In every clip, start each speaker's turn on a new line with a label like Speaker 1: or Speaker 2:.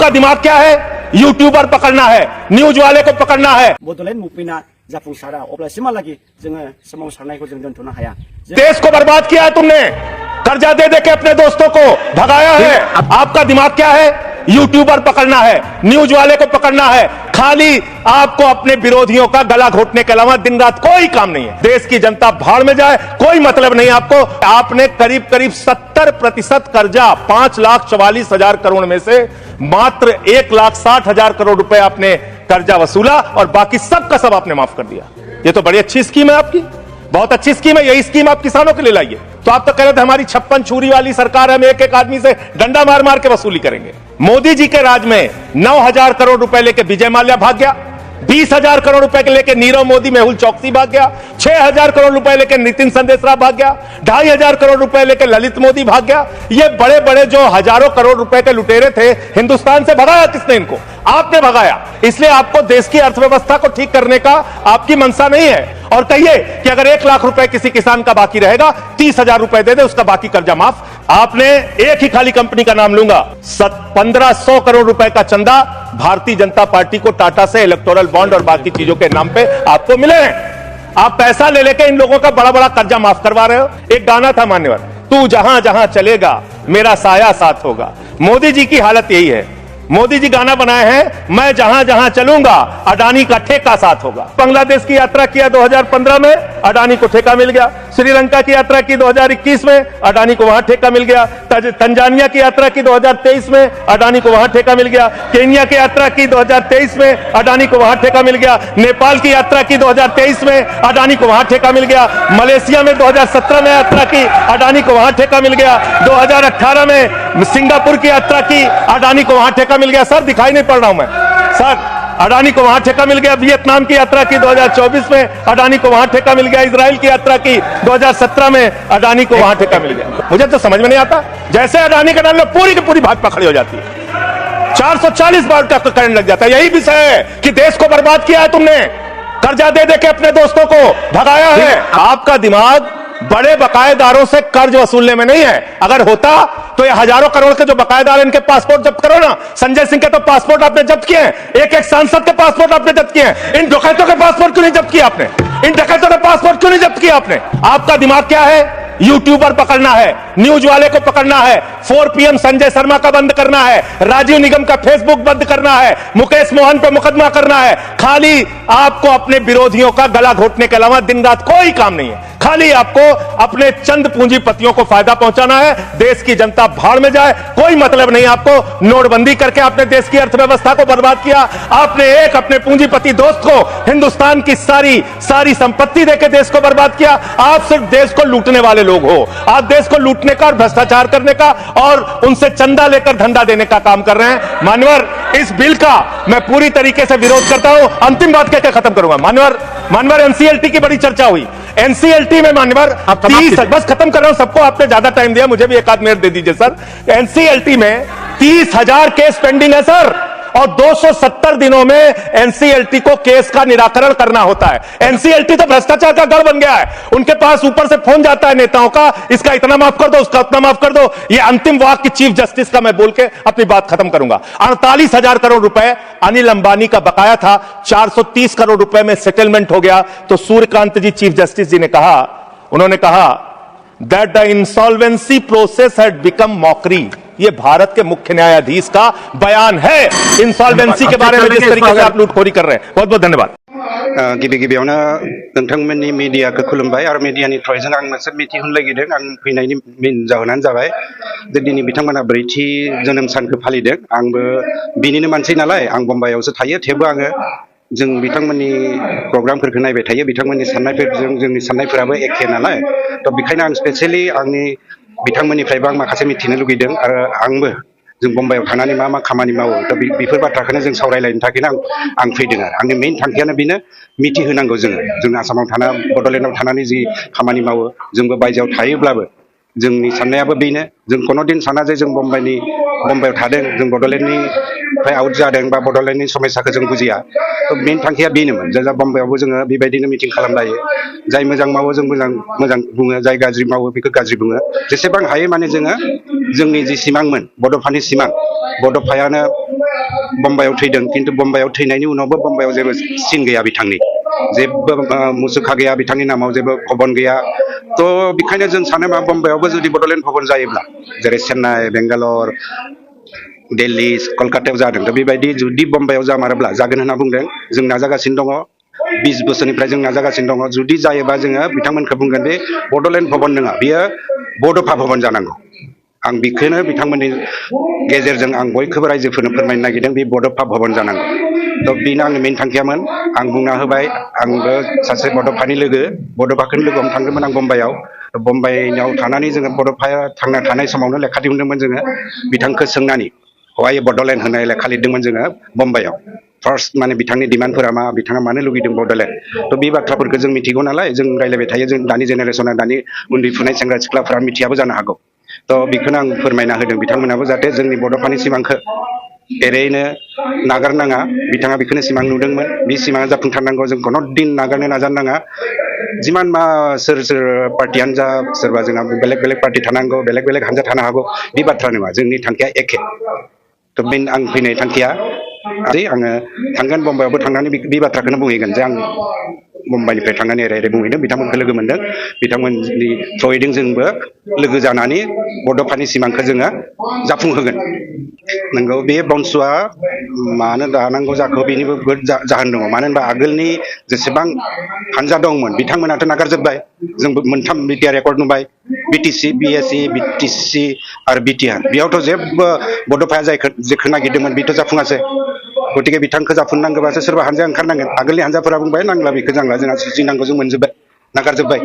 Speaker 1: का दिमाग क्या है? यूट्यूबर पकड़ना है, न्यूज वाले को पकड़ना है।
Speaker 2: बड'लेण्ड मुभमेन्टआ जाफुंसारा अब्लासिमहालागै जोङो सोमावसारनायखौ जों दोनथ'नो हाया।
Speaker 1: देश को बर्बाद किया है तुमने, कर्जा दे दे के अपने दोस्तों को भगाया है। आपका दिमाग क्या है? यूट्यूबर पकड़ना है, न्यूज वाले को पकड़ना है। खाली आपको अपने विरोधियों का गला घोटने के अलावा दिन रात कोई काम नहीं है। देश की जनता भाड़ में जाए, कोई मतलब नहीं आपको। आपने करीब करीब 70% कर्जा 5,44,000 करोड़ में से मात्र 1,60,000 करोड़ रुपए आपने कर्जा वसूला और बाकी सब का सब आपने माफ कर दिया। ये तो बड़ी अच्छी स्कीम है आपकी, बहुत अच्छी स्कीम है। यही स्कीम आप किसानों के लिए लाइए। तो आप तो कह रहे थे हमारी 56 छुरी वाली सरकार है, हम एक एक आदमी से डंडा मार मार के वसूली करेंगे। मोदी जी के राज में 9,000 करोड़ रुपए लेके विजय माल्या भाग गया, 20,000 करोड़ रुपए के लेके नीरव मोदी मेहुल चौकसी भाग गया, 6,000 करोड़ रुपए लेके नितिन संदेशरा भाग गया, 2,500 करोड़ रुपए लेके ललित मोदी भाग गया। ये बड़े बड़े जो हजारों करोड़ रुपए के लुटेरे थे, हिंदुस्तान से भगाया किसने इनको? आपने भगाया। इसलिए आपको देश की अर्थव्यवस्था को ठीक करने का आपकी मंशा नहीं है। और कहिए कि अगर 1 लाख रुपए किसी किसान का बाकी रहेगा, 30,000 रुपए दे दे, उसका बाकी कर्जा माफ। आपने एक ही खाली कंपनी का नाम लूंगा, 1,500 करोड़ रुपए का चंदा भारतीय जनता पार्टी को टाटा से इलेक्टोरल बॉन्ड और बाकी चीजों के नाम पे आपको मिले हैं। आप पैसा ले लेके इन लोगों का बड़ा बड़ा कर्जा माफ करवा रहे हो। एक गाना था मान्यवर, तू जहां जहां चलेगा मेरा साया साथ होगा। मोदी जी की हालत यही है। मोदी जी गाना बनाए हैं, मैं जहां जहां चलूंगा अडानी का ठेका साथ होगा। बांग्लादेश की यात्रा किया 2015 में, अडानी को ठेका मिल गया। श्रीलंका की यात्रा की 2021 में, अडानी को वहां ठेका मिल गया। तंजानिया की यात्रा की 2023 में, अडानी को वहां ठेका मिल गया। केन्या की यात्रा की 2023 में, अडानी को वहां ठेका मिल गया। नेपाल की यात्रा की 2023 में, अडानी को वहां ठेका मिल गया। मलेशिया में 2017 में यात्रा की, अडानी को वहां ठेका मिल गया। 2018 में सिंगापुर की यात्रा की, अडानी को वहां ठेका मिल गया। सर दिखाई नहीं पड़ रहा हूं मैं सर, अडानी को वहां ठेका मिल गया। वियतनाम की यात्रा की 2024 में, अडानी को वहां ठेका मिल गया। इजराइल की यात्रा की 2017 में, अडानी को वहां ठेका मिल गया। मुझे तो समझ में नहीं आता, जैसे अडानी का नाम लो पूरी की पूरी भाजपा खड़ी हो जाती है। 440 बार तक करंट लग जाता है। यही विषय है कि देश को बर्बाद किया है तुमने, कर्जा दे दे के अपने दोस्तों को भगाया है। आपका दिमाग बड़े बकायेदारों से कर्ज वसूलने में नहीं है। अगर होता तो ये हजारों करोड़ के जो बकायेदार इनके पासपोर्ट जब्त करो ना। संजय सिंह के तो पासपोर्ट आपने जब्त किए हैं, एक एक सांसद के पासपोर्ट आपने जब्त किए हैं। इन डकैतों के पासपोर्ट क्यों नहीं जब्त किया आपने? इन डकैतों के पासपोर्ट क्यों नहीं जब्त किया आपने? आपका दिमाग क्या है? यूट्यूबर पकड़ना है, न्यूज वाले को पकड़ना है, 4 PM संजय शर्मा का बंद करना है, राजीव निगम का फेसबुक बंद करना है, मुकेश मोहन पे मुकदमा करना है। खाली आपको अपने विरोधियों का गला घोटने के अलावा दिन रात कोई काम नहीं है। खाली आपको अपने चंद पूंजीपतियों को फायदा पहुंचाना है। देश की जनता भाड़ में जाए, कोई मतलब नहीं आपको। नोटबंदी करके आपने देश की अर्थव्यवस्था को बर्बाद किया। आपने एक अपने पूंजीपति दोस्त को हिंदुस्तान की सारी संपत्ति देकर देश को बर्बाद किया। आप सिर्फ देश को लूटने वाले लोग हो। आप देश को लूटने का और भ्रष्टाचार करने का और उनसे चंदा लेकर धंधा देने का काम कर रहे हैं। मान्यवर, इस बिल का मैं पूरी तरीके से विरोध करता हूं। अंतिम बात कहकर खत्म करूंगा। मान्यवर एनसीएलटी की बड़ी चर्चा हुई। एनसीएलटी में मान्यवर 30, बस खत्म कर रहा हूं, सबको आपने ज्यादा टाइम दिया, मुझे भी एक आध मिनट दे दीजिए सर। एनसीएलटी में 30,000 केस पेंडिंग है सर, और 270 दिनों में एनसीएलटी को केस का निराकरण करना होता है। एनसीएलटी तो भ्रष्टाचार का गढ़ बन गया है। उनके पास ऊपर से फोन जाता है नेताओं का, इसका इतना माफ कर दो, उसका उतना माफ कर दो। ये अंतिम वाक्य चीफ जस्टिस का मैं बोल के अपनी बात खत्म करूंगा। 48,000 करोड़ रुपए अनिल अंबानी का बकाया था, 430 करोड़ रुपए में सेटलमेंट हो गया। तो सूर्यकांत जी चीफ जस्टिस जी ने कहा, उन्होंने कहा दैट द इंसॉल्वेंसी प्रोसेस हैड बिकम मॉकरी। ये भारत के मुख्य न्यायाधीश का बयान है इंसॉल्वेंसी के बारे में, जिस तरीके से आप लूटखोरी कर रहे हैं। बहुत बहुत धन्यवाद।
Speaker 3: गिबि गिबियावनो नोंथांमोननि मीडियाखौ खुलुमबाय आरो मीडियानि थ्रयजों आं मोनसे मिथिहोनो लुगैदों। आं फैनायनि मेन जाहोनानो जाबाय जे दिनै बिथांमोना 4थि जोनोम सानखौ फालिदों। आंबो बिनिनो मानसि नालाय, आं बम्बाइआवसो थायो, थेवबो आङो जों बिथांमोननि प्रग्रामफोरखौ नायबाय थायो। बिथांमोननि साननायफोरजों जोंनि साननायफोराबो एखे नालाय, थ' बेखायनो आं स्पेसियेलि आंनि बिथांमोननिफ्रायबो आं माखासे मिथिनो लुगैदों। आरो आंबो जों बम्बाइआव थानानै मा मा खामानि मावो, दा बेफोर बाथ्राखौनो जों सावरायलायनो थाखायनो आं फैदों। आरो आंनि मेइन थांखियानो बेनो, मिथिहोनांगौ जों आसामाव थाना बड'लेण्डआव थानानै जि खामानि मावो, जोंबो बायजोआव थायोब्लाबो जोंनि साननायाबो बेनो जों कोनो दिन साना जे जों बम्बाइआव थादों जों बड'लेण्डनिफ्राय आउट जादों बा बड'लेण्डनि समस्याखौ जों बुजिया थ' मेन थांखिया बेनोमोन जा बम्बाइआवबो जोङो बेबायदिनो मिटिं खालामलायो जाय मोजां मावो जों मोजां बुङो जाय गाज्रि मावो बेखौ गाज्रि बुङो जेसेबां हायो माने जोङो जोंनि जि सिमांमोन बड'फानि सिमां बड'फायानो बम्बाइआव थैदों खिन्थु बम्बाइआव थैनायनि उनावबो बम्बाइआव जेबो सिन गैया बिथांनि जेबो मुसुखा गैया बिथांनि नामाव जेबो भबन गैया थ' बेखायनो जों सानो मा बम्बाइआवबो जुदि बड'लेण्ड भबन जायोब्ला जेरै चेन्नाइ बेंगालर दिल्ली कलकातायाव जादों दा बेबायदि जुदि बम्बाइआव जामारोब्ला जागोन होनना बुंदों जों नाजागासिनो दङ 20 बोसोरनिफ्राय जों नाजागासिनो दङ जुदि जायोबा जोङो बिथांमोनखौ बुंगोन बे बड'लेण्ड भबन नङा बियो बड'फा भबन जानांगौ आं बेखौनो बिथांमोननि गेजेरजों आं बयखौबो रायजोफोरनो फोरमायनो नागिरदों बे बड'फा भबन जानांगौ थ' बेनो आंनि मेन थांखियामोन आं बुंना होबाय आंबो सासे बड'फानि लोगो बड'फाखौनो लोगो हमनो थांदोंमोन आं बम्बाइआव बम्बाइआव थानानै जोङो बड'फाया थांना थानाय समावनो लेखा दिहुनदोंमोन जोङो बिथांखौ सोंनानै हवाइ बड'लेण्ड होननाय लेखा लिरदोंमोन जोङो बम्बाइआव फार्स्ट माने बिथांनि डिमान्डफोरा मा बिथाङा मानो लुगैदों बड'लेण्ड थ' बे बाथ्राफोरखौ जों मिथिगौ नालाय जों रायलायबाय थायो जों दानि जेनेरेसना दानि उन्दैफुनाय सेंग्रा सिख्लाफोरा मिथियाबो जानो हागौ थ' बेखौनो आं फोरमायना होदों बिथांमोनाबो जाहाथे जोंनि बड'फानि सिमांखौ एरैनो नागारनाङा बिथाङा बेखौनो सिमां नुदोंमोन बे सिमाङा जाफुंथारनांगौ जों कोनो दिन नागारनो नाजानो नाङा जिमान मा सोर पार्टियानो जा सोरबा जोंहा बेलेग बेलेग पार्टि थानांगौ बेलेग बेलेग हान्जा थानो हागौ बे बाथ्रा नङा जोंनि थांखिया एखे थ' बे आं फैनाय थांखिया जे आङो थांगोन बम्बाइआवबो थांनानै बे बाथ्राखौनो बुंहैगोन जे आं मुम्बाइनिफ्राय थांनानै ओरै बुंहैदों बिथांमोनखौ लोगो मोनदों बिथांमोननि थ्रयैजों जोंबो लोगो जानानै बड'फानि सिमांखौ जोङो जाफुंहोगोन नोंगौ बे बंस'आ मानो दानांगौ जाखो बेनिबो जाहोन दङ मानो होनबा आगोलनि जेसेबां हान्जा दंमोन बिथांमोनाथ' नागारजोब्बाय जोंबो मोनथाम बिटिआर रेकर्ड नुबाय बिटिसि बिएसि बिटिसि आरो बिटिआर बेयावथ' जेबो बड'फाया जेखौ नागिरदोंमोन बेथ' जाफुङासै गतिके बिथांखौ जाफुंनांगौबासो सोरबा हान्जाया ओंखारनांगोन आगोलनि हान्जाफोरा बुंबाय नांला बेखौ नांला जोंहा जि नांगौ जों मोनजोब्बाय नागारजोब्बाय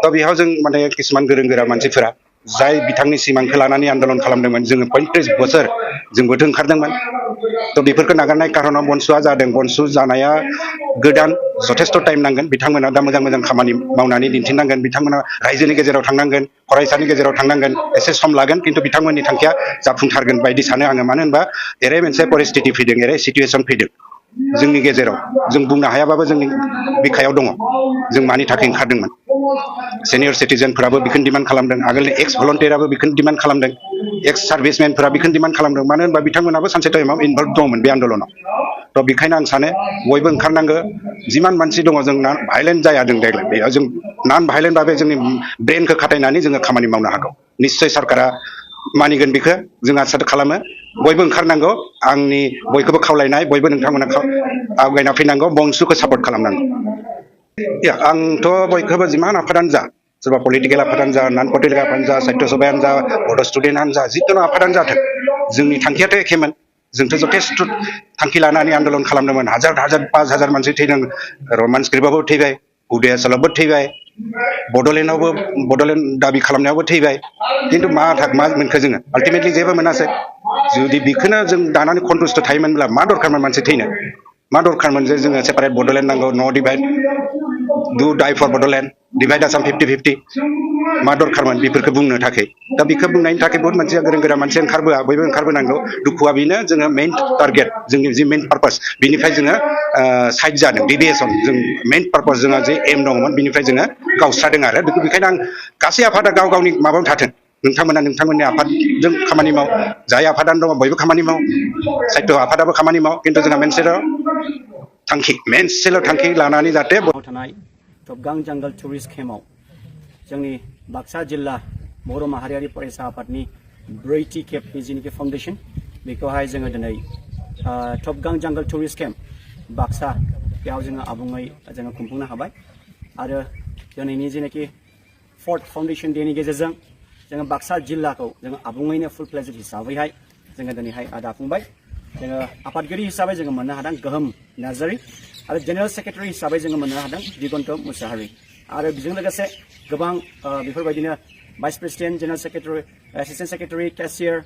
Speaker 3: थ' बेयाव जों माने किसुमान गोरों गोरा मानसिफोरा जाय बिथांनि सिमांखौ लानानै आन्दलन खालामदोंमोन जोङो 35 बोसोर जोंबोथ' ओंखारदोंमोन थ' बेफोरखौ नागारनाय खारनाव बंस'आ जादों बंस' जानाया गोदान जथेस्थ' टाइम नांगोन बिथांमोना दा मोजां खामानि मावनानै दिन्थिनांगोन बिथांमोना रायजोनि गेजेराव थांनांगोन फरायसानि गेजेराव थांनांगोन एसे सम लागोन खिन्थु बिथांमोननि थांखिया जाफुंथारगोन बायदि सानो आङो मानो होनबा एरै मोनसे परिस्थिति फैदों एरै सिटुवेसन फैदों जोंनि गेजेराव जों बुंनो हायाबाबो जोंनि बिखायाव दङ जों मानि थाखाय ओंखारदोंमोन सिनियर सिटिजेनफोराबो बेखौनो डिमान्ड खालामदों आगोलनि एक्स भलन्टियाराबो बेखौनो डिमान्ड खालामदों एक्स सार्भिसमेनफोरा बेखौनो डिमान्ड खालामदों मानो होनबा बिथांमोनाबो सानसे टाइमाव इनभल्भ दंमोन बे आन्दलनाव थ' बेखायनो आं सानो बयबो ओंखारनांगौ जिमान मानसि दङ जों भाइलेन्ट जायादों देग्लाय बेयाव जों नन भाइलेन्ट भाबे जोंनि ब्रेनखौ खाटायनानै जोङो खामानि मावनो हागौ निस्सय सरकारा मानिगोन बेखौ जों आसा खालामो बयबो ओंखारनांगौ आंनि बयखौबो खावलायनाय बयबो नोंथांमोना आवगायना फैनांगौ बंसुखौ सापर्ट खालामनांगौ आंथ' बयखौबो जिमान आफादानो जा सोरबा पलिटिकेल आफादानो जा नन पलिटिकेल आफादानो जा साहित्य सभायानो जा बड' स्टुडेन्टआनो जा जिखुनु आफादानो जाथों जोंनि थांखियाथ' एखेमोन जोंथ' जथेस्थ' थांखि लानानै आन्दलन खालामदोंमोन हाजार 5,000 मानसि थैदों रमान स्क्रिप्टआवबो थैबाय उदयाचलावबो थैबाय बड'लेण्ड दाबि खालामनायावबो थैबाय खिन्थु मा मोनखो जोङो आल्टिमेटलि जेबो मोनासै जुदि बेखौनो जों दानानै कन्टुस्ट थायोमोनब्ला मा दरखारमोन मानसि थैनो मा दरखारमोन जे जोङो सेपारेट बड'लेण्ड नांगौ नो डिभाइड डु डाइ फर बड'लेण्ड डिभाइड आसाम 50-50 मा दरखारमोन बेफोरखौ बुंनो थाखाय दा बेखौ बुंनायनि थाखाय बहुत मानसिया गोरों गोरा मानसि ओंखारबोआ बयबो ओंखारबोनांगौ दुखुआ बेनो जोङो मेइन टारगेट जोंनि जि मेइन पार्पास बेनिफ्राय जोङो साइड जादों डिभिएसन जों मेइन पार्पास जोंहा जे एम दङमोन बेनिफ्राय जोङो गावस्रादों आरो बेखायनो आं गासै आफादा गाव गावनि माबायाव थाथों नोंथांमोना नोंथांमोननि आफादजों खामानि माव जाय आफादानो दङ बयबो खामानि माव साहित्य आफादाबो खामानि माव खिन्थु जोंहा मोनसेल' थांखि लानानै जाहाथे
Speaker 2: थानाय टपगां जंगल टुरिस्ट केम्पआव जोंनि बाक्सा जिल्ला बर' माहारियारि फरायसा आफादनि 4थि खेबनि जिनिखि फाउन्डेसन बेखौहाय जोङो दिनै टपगां जंगल टुरिस्ट केम्प बाक्सा बेयाव जोङो आबुङै जोङो खुंफुंनो हाबाय आरो दिनैनि जेनाखि 4th फाउन्डेसन डेनि गेजेरजों जोङो बाक्सा जिल्लाखौ जोङो आबुङैनो फुल प्लेजेड हिसाबैहाय जोङो दिनैहाय दाफुंबाय जोङो आफादगिरि हिसाबै जोङो मोननो हादों गोहोम नार्जारि आरो जेनेरेल सेक्रेटारि हिसाबै जोङो मोननो हादों दिगन्त मुसाहारि आरो बेजों लोगोसे गोबां बेफोरबायदिनो vice president general secretary assistant secretary cashier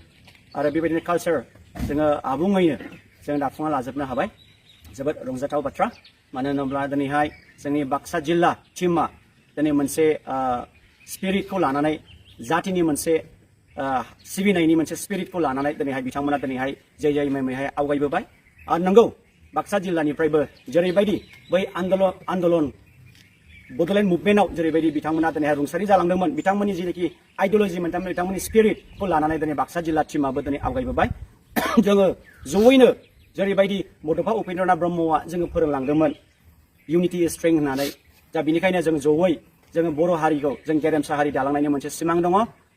Speaker 2: आरो बेबायदिनो कालचार जोङो आबुङैनो जों दाफुंना लाजोबनो हाबाय जोबोद रंजाथाव बाथ्रा मानो होनोब्ला दिनैहाय जोंनि बाक्सा जिल्ला टिमा दिनै मोनसे स्पिरिटखौ लानानै जातिनि मोनसे सिबिनायनि मोनसे स्पिरिटखौ लानानै दिनैहाय बिथांमोना दिनैहाय जै मैमैहाय आवगायबोबाय आरो नंगौ बाक्सा जिल्लानिफ्रायबो जेरैबायदि बै आन्दलन बड'लेण्ड मुभमेन्टआव जेरैबायदि बिथांमोना दिनैहाय रुंसारि जालांदोंमोन बिथांमोननि जिनोखि आइडिअल'जि बिथांमोननि स्पिरिटखौ लानानै दिनै बाक्सा जिल्ला टीमाबो दिनै आवगायबोबाय जोङो जयैनो जेरैबायदि बड'फा उपेन्द्रनाथ ब्रह्मआ जोङो फोरोंलांदोंमोन इउनिटि इज स्ट्रेंथ होननानै दा बिनिखायनो जों जयै जोङो बर' हारिखौ जों गेरेमसा हारि दालांनायनि मोनसे सिमां दङ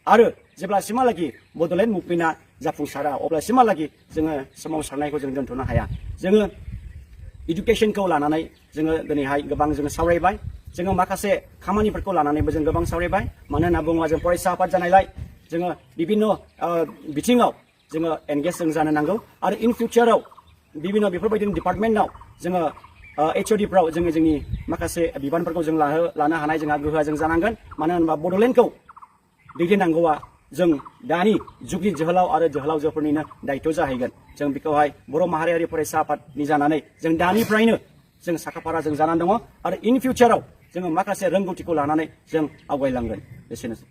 Speaker 2: आरो जेब्लासिमहालागि बड'लेण्ड मुभमेन्टआ जाफुंसारा अब्लासिमहालागि जोङो सोमावसारनायखौ जों दोनथ'नो हाया जोङो इडुकेसनखौ लानानै जोङो दिनैहाय गोबां जोङो सावरायबाय जोङो माखासे खामानिफोरखौ लानानैबो जों गोबां सावरायबाय मानो होनना बुङोब्ला जों फरायसा आफाद जानायलाय जोङो बिभिन्न बिथिङाव जोङो एंगेज जों जानो नांगौ आरो इन फिउचाराव बिभिन्न बेफोरबायदिनो डिपार्टमेन्टआव जोङो HODफ्राव जोङो जोंनि माखासे बिबानफोरखौ जों लानो हानाय जोंहा गोहोआ जों जानांगोन मानो होनोबा बड'लेण्डखौ दैदेननांगौआ जों दानि जुगनि जोहोलाव आरो जोहोलावजोफोरनिनो दायित्व जाहैगोन जों बेखौहाय बर' माहारियारि फरायसा आफादनि जानानै जों दानिफ्रायनो जों साखाफारा जों जानानै दङ आरो इन फिउचाराव जोङो माखासे रोंगौथिखौ लानानै जों आवगायलांगोन एसेनोसै